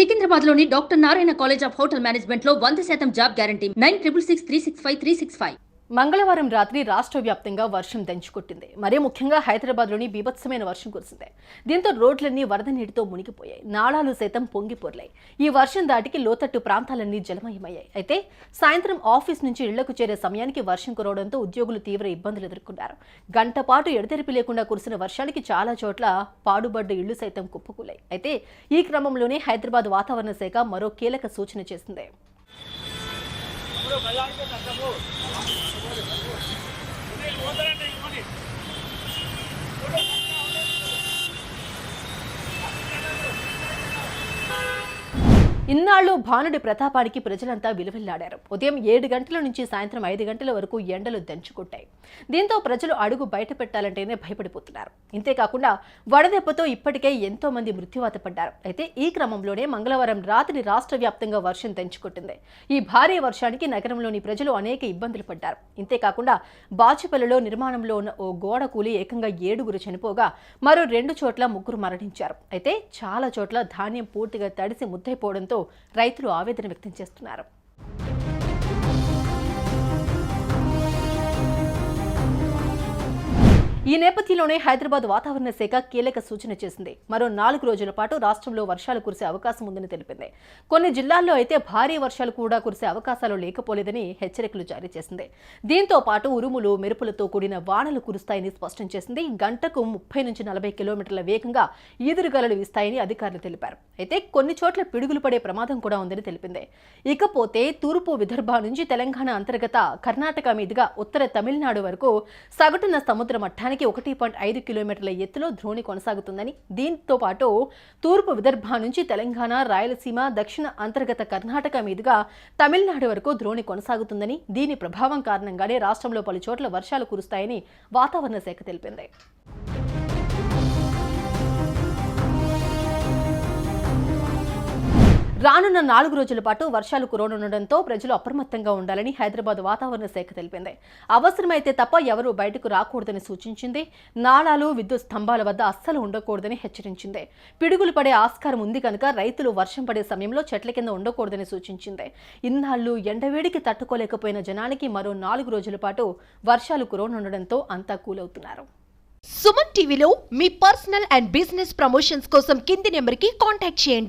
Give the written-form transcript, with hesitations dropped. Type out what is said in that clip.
సికింద్రాబాద్లోని doctor Narayana college of hotel మేనేజ్మెంట్లో 100% job guarantee 966365 మంగళవారం రాత్రి రాష్ట్ర వ్యాప్తంగా వర్షం దంచుకొట్టింది. మరీ ముఖ్యంగా హైదరాబాద్లోని బీభత్సమైన వర్షం కురిసింది. దీంతో రోడ్లన్నీ వరద నీటితో మునిగిపోయాయి. నాళాలు సైతం పొంగిపొర్లాయి. ఈ వర్షం దాటికి లోతట్టు ప్రాంతాలన్నీ జలమయమయ్యాయి. అయితే సాయంత్రం ఆఫీస్ నుంచి ఇళ్లకు చేరే సమయానికి వర్షం కురవడంతో ఉద్యోగులు తీవ్ర ఇబ్బందులు ఎదుర్కొన్నారు. గంట పాటు ఎడతెరిపి లేకుండా కురిసిన వర్షానికి చాలా చోట్ల పాడుబడ్డ ఇళ్లు సైతం కుప్పకూలాయి. అయితే ఈ క్రమంలోనే హైదరాబాద్ వాతావరణ శాఖ మరో కీలక సూచన చేసింది. ఇన్నాళ్లు భానుడి ప్రతాపానికి ప్రజలంతా విలువెల్లాడారు. ఉదయం 7 గంటల నుంచి సాయంత్రం 5 గంటల వరకు ఎండలు దంచుకొట్టాయి. దీంతో ప్రజలు అడుగు బయట పెట్టాలంటేనే భయపడిపోతున్నారు. ఇంతేకాకుండా వడదెబ్బతో ఇప్పటికే ఎంతో మంది మృత్యువాత పడ్డారు. అయితే ఈ క్రమంలోనే మంగళవారం రాత్రి రాష్ట్ర వ్యాప్తంగా వర్షం దంచుకొట్టింది. ఈ భారీ వర్షానికి నగరంలోని ప్రజలు అనేక ఇబ్బందులు పడ్డారు. ఇంతేకాకుండా బాచుపల్లిలో నిర్మాణంలో ఉన్న ఓ గోడ కూలి ఏకంగా 7గురు చనిపోగా మరో 2 చోట్ల 3 మరణించారు. అయితే చాలా చోట్ల ధాన్యం పూర్తిగా తడిసి ముద్దైపోవడంతో రైతులు ఆవేదన వ్యక్తం చేస్తున్నారు. ఈ నేపథ్యంలోనే హైదరాబాద్ వాతావరణ శాఖ కీలక సూచన చేసింది. మరో 4 రోజుల పాటు రాష్ట్రంలో వర్షాలు కురిసే అవకాశం ఉందని తెలిపింది. కొన్ని జిల్లాల్లో అయితే భారీ వర్షాలు కూడా కురిసే అవకాశాలు లేకపోలేదని హెచ్చరికలు జారీ చేసింది. దీంతో పాటు ఉరుములు మెరుపులతో కూడిన వానలు కురుస్తాయని స్పష్టం చేసింది. గంటకు 30 నుంచి 40 కిలోమీటర్ల వేగంగా ఈదురుగాలులు వీస్తాయని అధికారులు తెలిపారు. అయితే కొన్ని చోట్ల పిడుగులు పడే ప్రమాదం కూడా ఉందని తెలిపింది. ఇకపోతే తూర్పు విదర్భ నుంచి తెలంగాణ అంతర్గత కర్ణాటక మీదుగా ఉత్తర తమిళనాడు వరకు సగటున సముద్ర మట్టానికి 1.5 కిలోమీటర్ల ఎత్తులో ద్రోణి కొనసాగుతుందని, దీంతో పాటు తూర్పు విదర్భ నుంచి తెలంగాణ, రాయలసీమ, దక్షిణ అంతర్గత కర్ణాటక మీదుగా తమిళనాడు వరకు ద్రోణి కొనసాగుతుందని, దీని ప్రభావం కారణంగానే రాష్ట్రంలో పలు చోట్ల వర్షాలు కురుస్తాయని వాతావరణ శాఖ తెలిపింది. రానున్న 4 రోజుల పాటు వర్షాలు కురవనుండటంతో ప్రజలు అప్రమత్తంగా ఉండాలని హైదరాబాద్ వాతావరణ శాఖ తెలిపింది. అవసరమైతే తప్ప ఎవరూ బయటకు రాకూడదని సూచించింది. నాళాలు, విద్యుత్ స్తంభాల వద్ద అస్సలు ఉండకూడదని హెచ్చరించింది. పిడుగులు పడే ఆస్కారం ఉంది కనుక రైతులు వర్షం పడే సమయంలో చెట్ల కింద ఉండకూడదని సూచించింది. ఇన్నాళ్లు ఎండవేడికి తట్టుకోలేకపోయిన జనానికి మరో 4 రోజుల పాటు వర్షాలు కురవనుండటంతో అంతా కూలవుతున్నారు. సుమన్ టీవీలో మీ పర్సనల్ అండ్ బిజినెస్ ప్రమోషన్స్ కోసం కింది నెంబర్కి కాంటాక్ట్ చేయండి.